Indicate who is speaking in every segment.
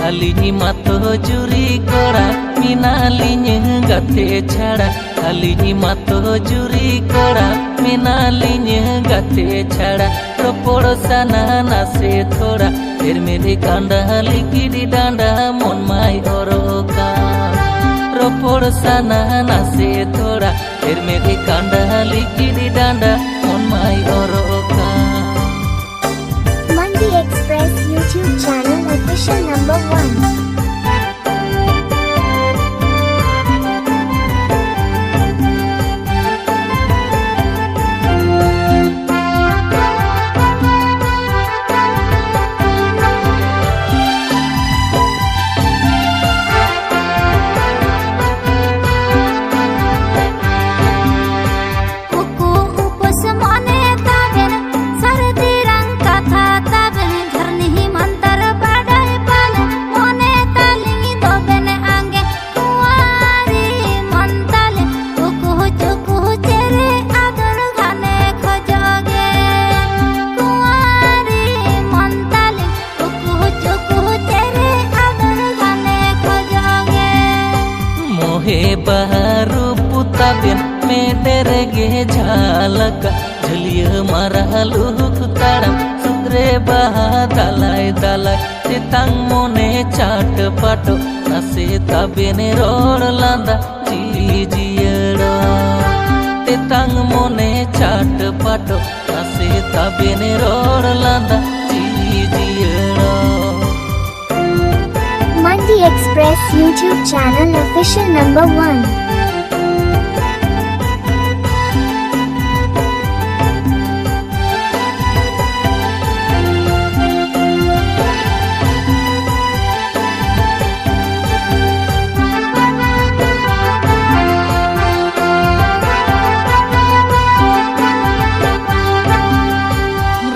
Speaker 1: Alini mato juri kora minalinya gate chada. Alini mato juri kora minalinya gate chada. Ropor sana nase thoda ter mere kanda likidi danda mon mai oroka. Ropor sana nase thoda ter mere kanda likidi danda mon mai oroka.
Speaker 2: Mandi Express YouTube channel official #1.
Speaker 1: हे बहारू पुताबिन में डरगे झालका झलिया मारा look ताड़म सुंदरे बहा दालाय दालाय तेतांग मोने चाट पाटो नसे ताबिने road लांदा जी जियड़ा तेतांग मोने चाट पाटो नसे ताबिने रोड लांदा जी जियड़ा
Speaker 2: Mandi Express YouTube channel official #1.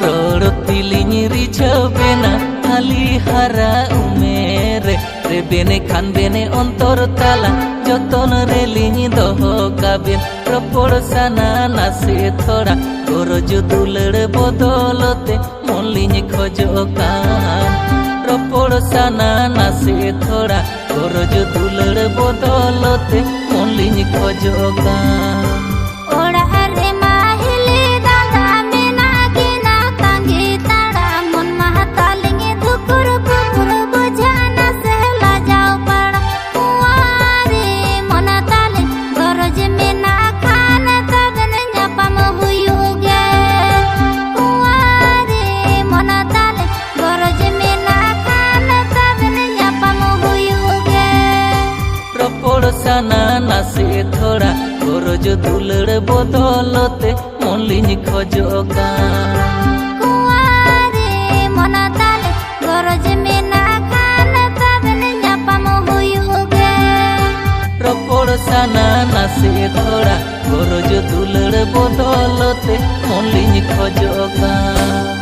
Speaker 1: Rodo tilinya rijabena ali hara umere re bene khan bene ontor tala joton relingi doho kabin ropor sana nase thoda goroj dulad bodolote monlinya khojokan ropor sana nase thoda goroj dulad bodolote monlinya khojokan
Speaker 2: Ora are mahile dada mena gina tangi tada mon mahatalingi dhukur pukur bujana sehla jao pada kuare monatale goroj mena khan taben nyapam huyuge kuare monatale goroj mena khan taben nyapam huyuge
Speaker 1: ropor sana nase thoda goroj dulad bodolote monlinya khojokan
Speaker 2: kuare monatale goroj mena khan taben nyapam huyuge
Speaker 1: ropor sana nase thoda goroj dulad bodolote monlinya khojokan